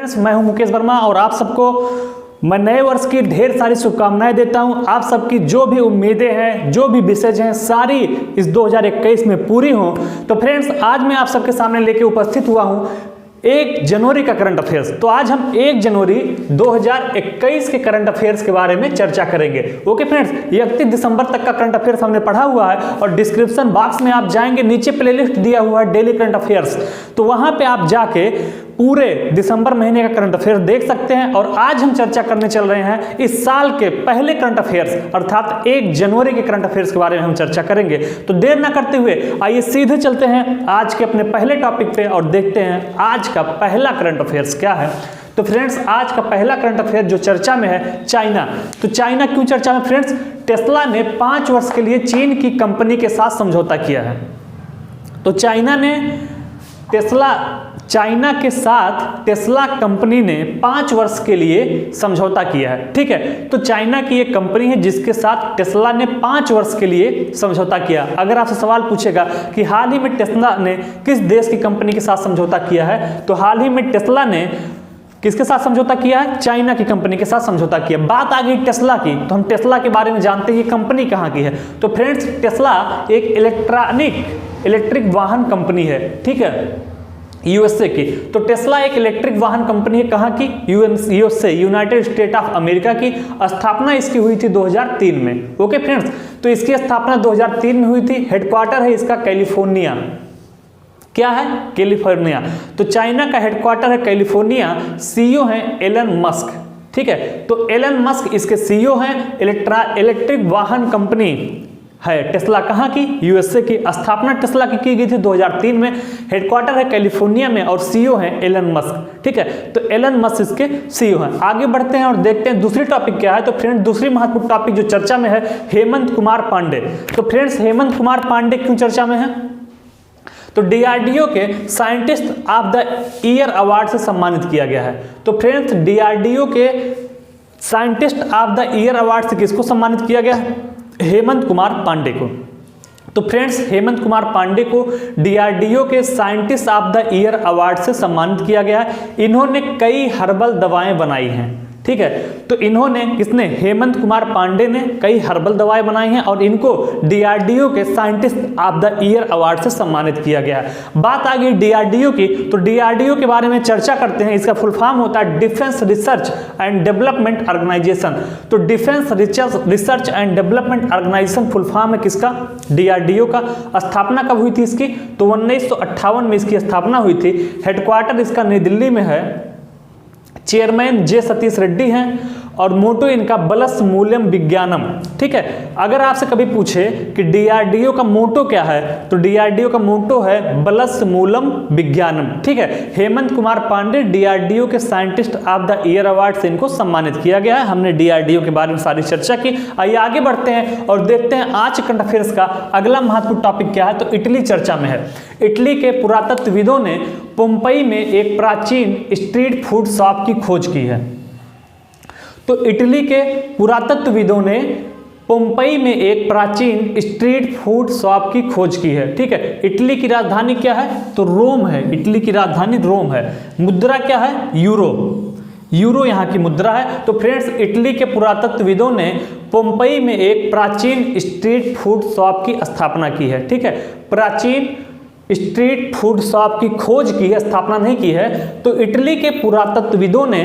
Friends, मैं हूं मुकेश वर्मा और आप सबको मैं नए वर्ष की ढेर सारी शुभकामनाएं देता हूं। आप सबकी जो भी उम्मीदें हैं, जो भी विशेष हैं, सारी इस 2021 में पूरी हों। तो फ्रेंड्स, आज मैं आप सबके सामने लेके उपस्थित हुआ हूं 1 जनवरी का करंट अफेयर्स। तो आज हम 1 जनवरी 2021 के करंट अफेयर्स के बारे में चर्चा करेंगे। ओके फ्रेंड्स, 31 दिसंबर तक का करंट अफेयर्स हमने पढ़ा हुआ है और डिस्क्रिप्शन बॉक्स में आप जाएंगे, नीचे प्लेलिस्ट दिया हुआ है डेली करंट अफेयर्स, तो वहां पे आप जाके पूरे दिसंबर महीने का करंट अफेयर्स देख सकते हैं। और आज हम चर्चा करने चल रहे हैं इस साल के पहले करंट अफेयर्स अर्थात 1 जनवरी के करंट अफेयर्स के बारे में हम चर्चा करेंगे। तो देर ना करते हुए आइए सीधे चलते हैं आज के अपने पहले टॉपिक पे और देखते हैं आज का पहला करंट अफेयर्स क्या है। तो फ्रेंड्स, आज का पहला करंट अफेयर जो चर्चा में है, चाइना। तो चाइना क्यों चर्चा में फ्रेंड्स? टेस्ला ने 5 वर्ष के लिए चीन की कंपनी के साथ समझौता किया है। तो चाइना के साथ टेस्ला कंपनी ने 5 वर्ष के लिए समझौता किया है। ठीक है, तो चाइना की एक कंपनी है जिसके साथ टेस्ला ने 5 वर्ष के लिए समझौता किया। अगर आपसे सवाल पूछेगा कि हाल ही में टेस्ला ने किस देश की कंपनी के साथ समझौता किया है, तो हाल ही में टेस्ला ने किसके साथ समझौता किया है? चाइना की कंपनी के साथ समझौता किया। बात आ गई टेस्ला की, तो हम टेस्ला के बारे में जानते हैं ये कंपनी कहाँ की है। तो फ्रेंड्स, टेस्ला एक इलेक्ट्रिक वाहन कंपनी है। ठीक है, यूएसए की। तो टेस्ला एक इलेक्ट्रिक वाहन कंपनी है, कहाँ की? USA, United state of America की। स्थापना इसकी हुई थी 2003 में। ओके फ्रेंड्स, तो इसकी स्थापना 2003 में हुई थी। हेडक्वार्टर है इसका कैलिफोर्निया। क्या है? कैलिफोर्निया। तो चाइना का हेडक्वार्टर है कैलिफोर्निया। सीईओ है एलन मस्क। ठीक है, तो एलन मस्क इसके सीईओ हैं। इलेक्ट्रिक वाहन कंपनी है टेस्ला, कहाँ की? यूएसए की। स्थापना टेस्ला की गई थी 2003 में। हेडक्वार्टर है कैलिफोर्निया में और सीईओ हैं एलन मस्क। ठीक है, तो एलन मस्क इसके सीईओ हैं। आगे बढ़ते हैं और देखते हैं दूसरी टॉपिक क्या है। तो फ्रेंड्स, दूसरी महत्वपूर्ण टॉपिक जो चर्चा में है, हेमंत कुमार पांडे। तो फ्रेंड्स, हेमंत कुमार पांडे क्यों चर्चा में है? तो डीआरडीओ के scientist of the year award से सम्मानित किया गया है। तो फ्रेंड्स, डीआरडीओ के scientist of the year award से किसको सम्मानित किया गया है? हेमंत कुमार पांडे को। तो फ्रेंड्स, हेमंत कुमार पांडे को डीआरडीओ के scientist of the year award से सम्मानित किया गया है। इन्होंने कई हर्बल दवाएं बनाई हैं। ठीक है, तो किसने? हेमंत कुमार पांडे ने कई हर्बल दवाएं बनाई हैं और इनको डीआरडीओ के scientist of the year award से सम्मानित किया गया है। बात आ गई डीआरडीओ की, तो डीआरडीओ के बारे में चर्चा करते हैं। इसका फुल फॉर्म होता है defence research and development organisation. तो defence research and development organisation full form है किसका? डीआरडीओ का। स्थापना कब हुई थी इसकी? तो 1958 में इसकी स्थापना हुई थी। हेडक्वार्टर इसका नई दिल्ली में है। चेयरमैन जे सतीश रेड्डी हैं और मोटो इनका बलस मूल्यम विज्ञानम। ठीक है, अगर आपसे कभी पूछे कि डीआरडीओ का मोटो क्या है, तो डीआरडीओ का मोटो है बलस मूलम विज्ञानम। ठीक है, हेमंत कुमार पांडे डीआरडीओ के scientist of the year award से इनको सम्मानित किया गया है। हमने डीआरडीओ के बारे में सारी चर्चा की। आइए आगे बढ़ते हैं और देखते हैं आज करंट अफेयर्स का अगला महत्वपूर्ण टॉपिक क्या है। तो इटली चर्चा में है। इटली के पुरातत्वविदों ने पोम्पई में एक प्राचीन स्ट्रीट फूड शॉप की खोज की है। तो इटली के पुरातत्वविदों ने पोम्पई में एक प्राचीन स्ट्रीट फूड शॉप की खोज की है। ठीक है, इटली की राजधानी क्या है? तो रोम है। इटली की राजधानी रोम है। मुद्रा क्या है? यूरो यहाँ की मुद्रा है। तो फ्रेंड्स, इटली के पुरातत्वविदों ने पोम्पई में एक प्राचीन स्ट्रीट फूड शॉप की स्थापना की है। ठीक है, प्राचीन स्ट्रीट फूड शॉप की खोज की है, स्थापना नहीं की है। तो इटली के पुरातत्वविदों ने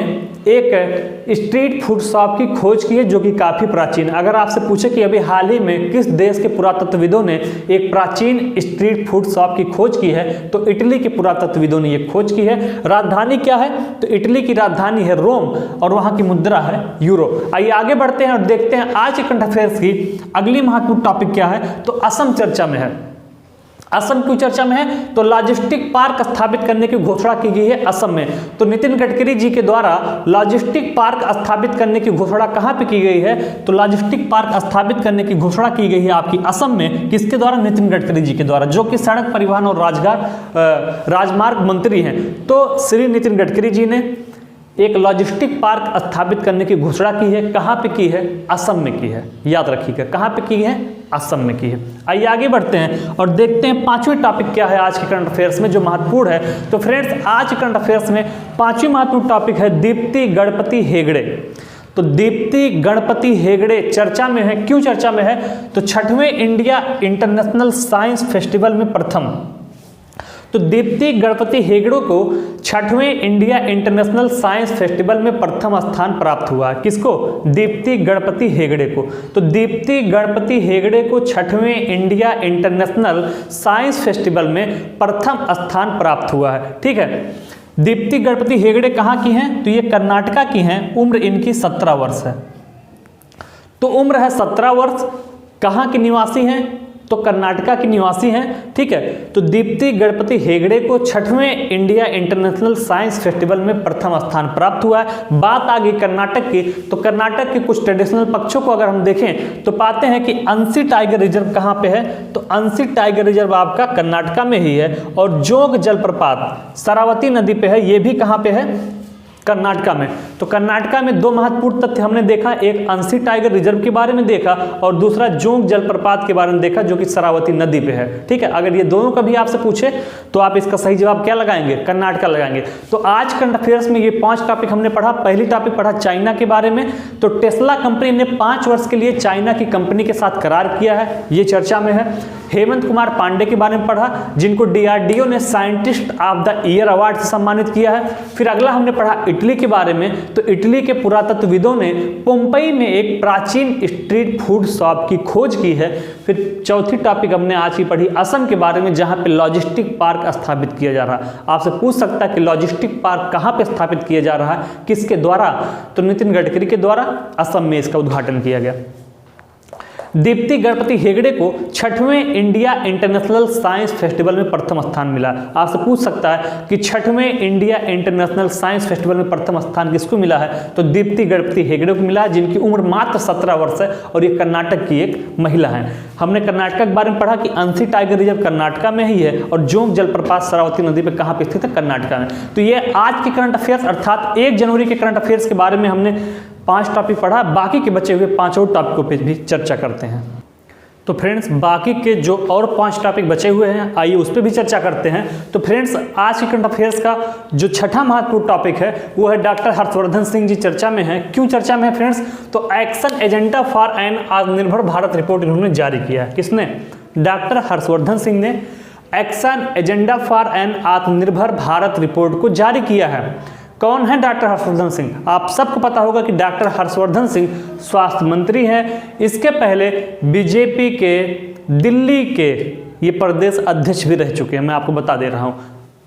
एक स्ट्रीट फूड शॉप की खोज की है जो कि काफी प्राचीन। अगर आपसे पूछे कि अभी हाल ही में किस देश के पुरातत्वविदों ने एक प्राचीन स्ट्रीट फूड शॉप की खोज की है, तो इटली के पुरातत्वविदों ने यह खोज की है। राजधानी क्या है? तो इटली की राजधानी है रोम और वहां की मुद्रा है यूरो। आइए आगे बढ़ते हैं और देखते हैं आज के करंट अफेयर्स की अगली महत्वपूर्ण टॉपिक क्या है। तो असम चर्चा में है। असम क्यों चर्चा में है? तो लॉजिस्टिक पार्क स्थापित करने की घोषणा की गई है असम में। तो नितिन गडकरी जी के द्वारा लॉजिस्टिक पार्क स्थापित करने की घोषणा कहां पे की गई है? तो लॉजिस्टिक पार्क स्थापित करने की घोषणा की गई है आपकी असम में। किसके द्वारा? नितिन गडकरी जी के द्वारा, जो कि सड़क परिवहन और राजमार्ग मंत्री हैं। तो श्री नितिन गडकरी जी ने एक लॉजिस्टिक पार्क स्थापित करने की घोषणा की है। कहां पे की है? असम में की है। याद रखिएगा, कहां पे की है? असम में की है। आइए आगे बढ़ते हैं और देखते हैं पांचवें टॉपिक क्या है आज के करंट अफेयर्स में जो महत्वपूर्ण है। तो फ्रेंड्स आज के करंट अफेयर्स में पांचवी महत्वपूर्ण टॉपिक है दीप्ति गणपति हेगड़े। तो दीप्ति गणपति हेगड़े चर्चा में है। क्यों चर्चा में है? तो 6वें इंडिया इंटरनेशनल साइंस फेस्टिवल में प्रथम। तो दीप्ति गणपति हेगड़े को 6वें इंडिया इंटरनेशनल साइंस फेस्टिवल में प्रथम स्थान प्राप्त हुआ। किसको? दीप्ति गणपति हेगड़े को। तो दीप्ति गणपति हेगड़े को 6वें इंडिया इंटरनेशनल साइंस फेस्टिवल में प्रथम स्थान प्राप्त हुआ है। ठीक है, दीप्ति गणपति हेगड़े कहाँ की हैं? तो ये कर्नाटका की हैं। उम्र इनकी 17 वर्ष है। तो उम्र है 17 वर्ष। कहाँ के निवासी हैं? तो कर्नाटका की निवासी हैं। ठीक है, तो दीप्ति गणपति हेगड़े को 6वें इंडिया इंटरनेशनल साइंस फेस्टिवल में प्रथम स्थान प्राप्त हुआ है। बात आ गई कर्नाटक की, तो कर्नाटक के कुछ ट्रेडिशनल पक्षों को अगर हम देखें तो पाते हैं कि अंसी टाइगर रिजर्व कहाँ पे है? तो अंसी टाइगर रिजर्व आपका कर्नाटका में ही है। और जोग जलप्रपात शरावती नदी पे है, ये भी कहाँ पे है? कर्नाटका में। तो कर्नाटका में दो महत्वपूर्ण तथ्य हमने देखा, एक अंसी टाइगर रिजर्व के बारे में देखा और दूसरा जोग जलप्रपात के बारे में देखा जो कि शरावती नदी पे है। ठीक है, अगर ये दोनों का भी आपसे पूछे तो आप इसका सही जवाब क्या लगाएंगे? कर्नाटका लगाएंगे। तो आज करंट अफेयर्स में ये 5 टॉपिक हमने पढ़ा। पहली टॉपिक पढ़ा चाइना के बारे में। तो टेस्ला कंपनी ने 5 वर्ष के लिए चाइना की कंपनी के साथ करार किया है, ये चर्चा में है। हेमंत कुमार पांडे के बारे में पढ़ा जिनको DRDO ने scientist of the year award से सम्मानित किया है। फिर अगला हमने पढ़ा इटली के बारे में। तो इटली के पुरातत्वविदों ने पोम्पई में एक प्राचीन स्ट्रीट फूड शॉप की खोज की है। फिर चौथी टॉपिक हमने आज की पढ़ी असम के बारे में, जहां पे लॉजिस्टिक पार्क स्थापित किया जा रहा है। आपसे पूछ सकता है कि लॉजिस्टिक पार्क कहां पे स्थापित किया जा रहा है, किसके द्वारा? तो नितिन गडकरी के द्वारा असम में इसका उद्घाटन किया गया। दीप्ति गणपति हेगड़े को 6वें इंडिया इंटरनेशनल साइंस फेस्टिवल में प्रथम स्थान मिला। आपसे पूछ सकता है कि 6वें इंडिया इंटरनेशनल साइंस फेस्टिवल में प्रथम स्थान किसको मिला है? तो दीप्ति गणपति हेगड़े को मिला है, जिनकी उम्र मात्र 17 वर्ष है और ये कर्नाटक की एक महिला है। हमने कर्नाटक के बारे में पढ़ा कि अंसी टाइगर रिजर्व कर्नाटका में ही है और जोग जलप्रपात शरावती नदी पे कहाँ पे स्थित है? कर्नाटका में। तो ये आज के करंट अफेयर्स अर्थात 1 जनवरी के करंट अफेयर्स के बारे में हमने 5 टॉपिक पढ़ा। बाकी के बचे हुए 5 और टॉपिकों पे भी चर्चा करते हैं। तो फ्रेंड्स बाकी के जो और 5 टॉपिक बचे हुए हैं आइए उस पर भी चर्चा करते हैं। तो फ्रेंड्स आज के करंट अफेयर्स का जो 6ठा महत्वपूर्ण टॉपिक है वो है डॉक्टर हर्षवर्धन सिंह जी चर्चा में है। क्यों चर्चा में है फ्रेंड्स? तो एक्शन एजेंडा फॉर एन आत्मनिर्भर भारत रिपोर्ट इन्होंने जारी किया है। किसने? डॉक्टर हर्षवर्धन सिंह ने एक्शन एजेंडा फॉर एन आत्मनिर्भर भारत रिपोर्ट को जारी किया है। कौन है डॉक्टर हर्षवर्धन सिंह? आप सबको पता होगा कि डॉक्टर हर्षवर्धन सिंह स्वास्थ्य मंत्री हैं। इसके पहले बीजेपी के दिल्ली के ये प्रदेश अध्यक्ष भी रह चुके हैं, मैं आपको बता दे रहा हूँ।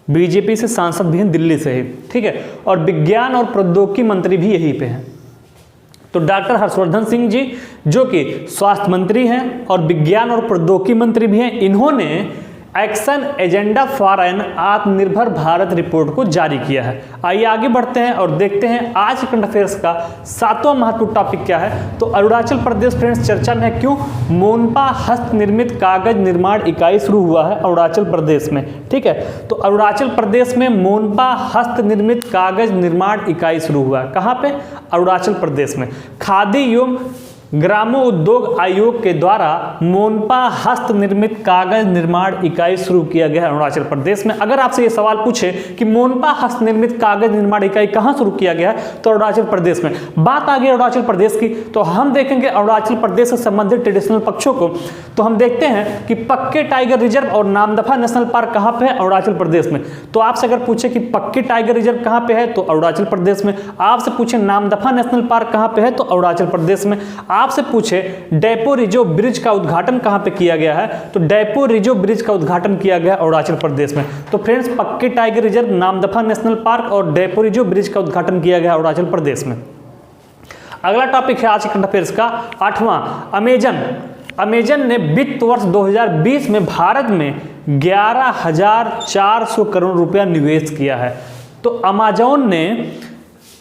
बीजेपी से सांसद भी हैं दिल्ली से ही। ठीक है, और विज्ञान और प्रौद्योगिकी मंत्री भी यहीं पे हैं। तो डॉक्टर हर्षवर्धन सिंह जी जो कि स्वास्थ्य मंत्री हैं और विज्ञान और प्रौद्योगिकी मंत्री भी हैं, इन्होंने एक्शन एजेंडा फॉर एन आत्मनिर्भर भारत रिपोर्ट को जारी किया है। आइए आगे बढ़ते हैं और देखते हैं आज करंट अफेयर्स का 7वां महत्वपूर्ण टॉपिक क्या है। तो अरुणाचल प्रदेश फ्रेंड्स चर्चा में है। क्यों? मोनपा हस्त निर्मित कागज निर्माण इकाई शुरू हुआ है अरुणाचल प्रदेश में। ठीक है, तो अरुणाचल प्रदेश में मोनपा हस्त निर्मित कागज निर्माण इकाई शुरू हुआ है। कहाँ पे? अरुणाचल प्रदेश में। खादी एवं ग्रामोद्योग आयोग के द्वारा मोनपा हस्त निर्मित कागज निर्माण इकाई शुरू किया गया है अरुणाचल प्रदेश में। अगर आपसे ये सवाल पूछे कि मोनपा हस्त निर्मित कागज निर्माण इकाई कहाँ शुरू किया गया है, तो अरुणाचल प्रदेश में। बात आ गई अरुणाचल प्रदेश की, तो हम देखेंगे अरुणाचल प्रदेश से संबंधित ट्रेडिशनल पक्षों को। तो हम देखते हैं कि पक्के टाइगर रिजर्व और नामदफा नेशनल पार्क कहाँ पे है? अरुणाचल प्रदेश में। तो आपसे अगर पूछे कि पक्के टाइगर रिजर्व कहाँ पे है, तो अरुणाचल प्रदेश में। आपसे पूछे नामदफा नेशनल पार्क कहाँ पे है, तो अरुणाचल प्रदेश में। आपसे पूछे डेपो रिजो ब्रिज का उद्घाटन कहां पे किया गया है, तो डेपो रिजो ब्रिज का उद्घाटन किया गया अरुणाचल प्रदेश में। तो फ्रेंड्स पक्के tiger reserve, Namdapha national park और डेपो रिजो ब्रिज का उद्घाटन किया गया अरुणाचल प्रदेश में। अगला टॉपिक है आज के करंट अफेयर्स का 8वां, अमेजन ने वित्त वर्ष 2020 में भारत में 11,400 करोड़ रुपया निवेश किया है। तो अमेजन ने,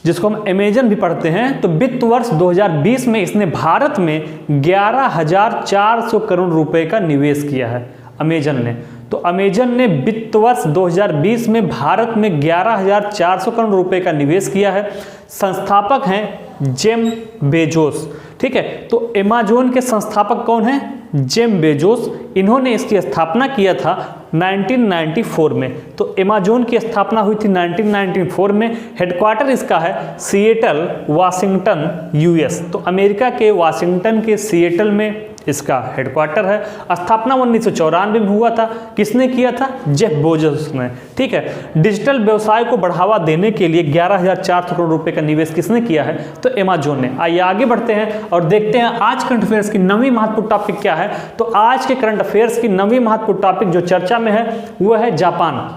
जिसको हम अमेजन भी पढ़ते हैं, तो वित्त वर्ष 2020 में इसने भारत में 11,400 करोड़ रुपए का निवेश किया है अमेजन ने। तो अमेजन ने वित्त वर्ष 2020 में भारत में 11,400 करोड़ रुपए का निवेश किया है। संस्थापक हैं जेम बेजोस। ठीक है, तो अमेजन के संस्थापक कौन हैं? Jeff Bezos. इन्होंने इसकी स्थापना किया था 1994 में। तो अमेजन की स्थापना हुई थी 1994 में। हेडक्वार्टर इसका है सिएटल, वाशिंगटन, यूएस। तो अमेरिका के वाशिंगटन के सिएटल में इसका हेडक्वार्टर है। स्थापना 1994 में हुआ था। किसने किया था? जेफ बेजोस ने। ठीक है, डिजिटल व्यवसाय को बढ़ावा देने के लिए 11,400 करोड़ रुपए का निवेश किसने किया है? तो अमेजन ने। आइए आगे बढ़ते हैं और देखते हैं आज करंट अफेयर्स की नवीं महत्वपूर्ण टॉपिक क्या है। तो आज के करंट अफेयर्स की नवीं महत्वपूर्ण टॉपिक जो चर्चा में है वो है जापान।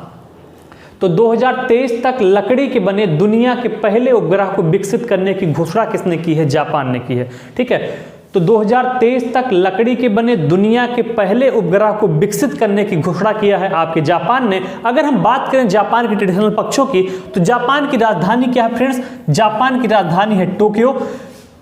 तो 2023 तक लकड़ी के बने दुनिया के पहले उपग्रह को विकसित करने की घोषणा किसने की है? जापान ने की है। ठीक है, तो 2023 तक लकड़ी के बने दुनिया के पहले उपग्रह को विकसित करने की घोषणा किया है आपके जापान ने। अगर हम बात करें जापान के ट्रेडिशनल पक्षों की, तो जापान की राजधानी क्या है फ्रेंड्स? जापान की राजधानी है टोक्यो।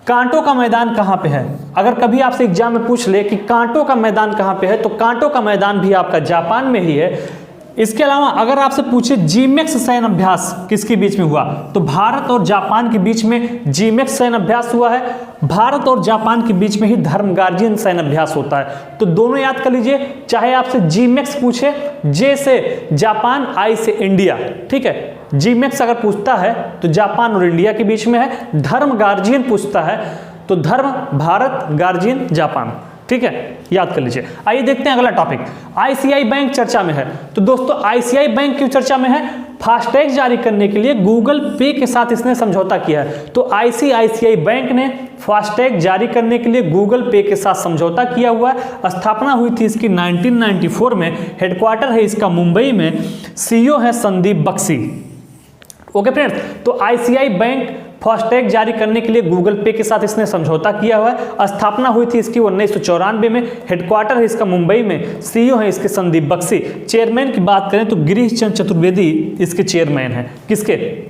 कांटो का मैदान कहाँ पे है? अगर कभी आपसे एग्जाम में पूछ ले कि कांटो का मैदान कहाँ पे है, तो कांटो का मैदान भी आपका जापान में ही है। इसके अलावा अगर आपसे पूछे जीमेक्स सैन्य अभ्यास किसके बीच में हुआ, तो भारत और जापान के बीच में जीमेक्स सैन्य अभ्यास हुआ है। भारत और जापान के बीच में ही धर्म गार्जियन सैन्य अभ्यास होता है। तो दोनों याद कर लीजिए, चाहे आपसे जीमेक्स पूछे, जे से जापान, आई से इंडिया। ठीक है, जीमेक्स अगर पूछता है तो जापान और इंडिया के बीच में है। धर्म गार्जियन पूछता है तो धर्म भारत, गार्जियन जापान। ठीक है, याद कर लीजिए। आइए देखते हैं अगला टॉपिक। आईसीआई बैंक चर्चा में है। तो दोस्तों आईसीआई बैंक क्यों चर्चा में है? फास्टैग जारी करने के लिए गूगल पे के साथ इसने समझौता किया है। तो आईसीआईसीआई बैंक ने फास्टैग जारी करने के लिए गूगल पे के साथ समझौता किया हुआ है। स्थापना हुई थी इसकी 1994 में। हेडक्वार्टर है इसका मुंबई में। सीईओ है संदीप बख्शी। ओके फ्रेंड्स, तो आईसीआई बैंक फास्टैग जारी करने के लिए गूगल पे के साथ इसने समझौता किया हुआ है। स्थापना हुई थी इसकी 1994 में। हेडक्वार्टर है इसका मुंबई में। सीईओ है इसके संदीप बख्शी। चेयरमैन की बात करें तो गिरीश चंद्र चतुर्वेदी इसके चेयरमैन हैं। किसके?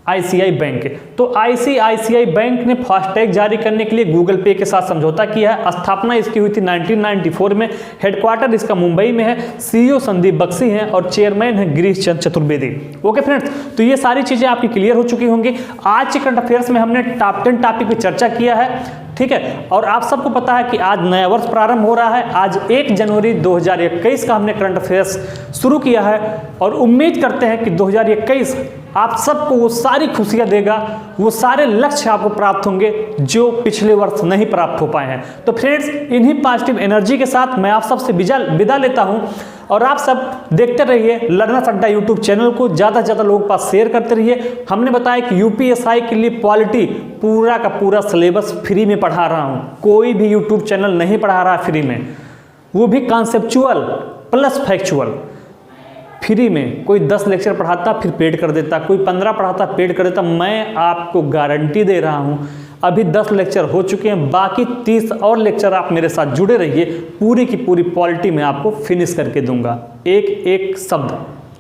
आईसीआई बैंक के। तो आईसीआईसीआई बैंक ने फास्टैग जारी करने के लिए गूगल पे के साथ समझौता किया है। स्थापना इसकी हुई थी 1994 में। हेडक्वार्टर इसका मुंबई में है। सीईओ संदीप बख्शी हैं और चेयरमैन है गिरीश चंद्र चतुर्वेदी। ओके फ्रेंड्स, तो ये सारी चीजें आपकी क्लियर हो चुकी होंगी। आज के करंट अफेयर्स में हमने टॉप 10 टॉपिक पे चर्चा किया है। ठीक है, और आप सबको पता है कि आज नया वर्ष प्रारंभ हो रहा है। आज 1 जनवरी 2021 का हमने करंट अफेयर्स शुरू किया है और उम्मीद करते हैं कि 2021 आप सबको वो सारी खुशियां देगा, वो सारे लक्ष्य आपको प्राप्त होंगे जो पिछले वर्ष नहीं प्राप्त हो पाए हैं। तो फ्रेंड्स, इन्हीं पॉजिटिव एनर्जी के साथ मैं आप सबसे विदा लेता हूं और आप सब देखते रहिए लर्नर्स अड्डा यूट्यूब चैनल को। ज़्यादा से ज़्यादा लोगों के पास शेयर करते रहिए। हमने बताया कि यूपीएसआई के लिए पॉलिटी पूरा का पूरा सिलेबस फ्री में पढ़ा रहा हूँ। कोई भी यूट्यूब चैनल नहीं पढ़ा रहा फ्री में, वो भी कॉन्सेप्चुअल प्लस फैक्चुअल। फ्री में कोई 10 लेक्चर पढ़ाता फिर पेड कर देता, कोई 15 पढ़ाता पेड कर देता। मैं आपको गारंटी दे रहा हूँ, अभी 10 लेक्चर हो चुके हैं, बाकी 30 और लेक्चर आप मेरे साथ जुड़े रहिए। पूरी की पूरी पॉलिटी मैं आपको फिनिश करके दूंगा, एक एक शब्द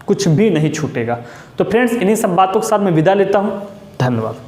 कुछ भी नहीं छूटेगा। तो फ्रेंड्स, इन्हीं सब बातों के साथ मैं विदा लेता हूँ। धन्यवाद।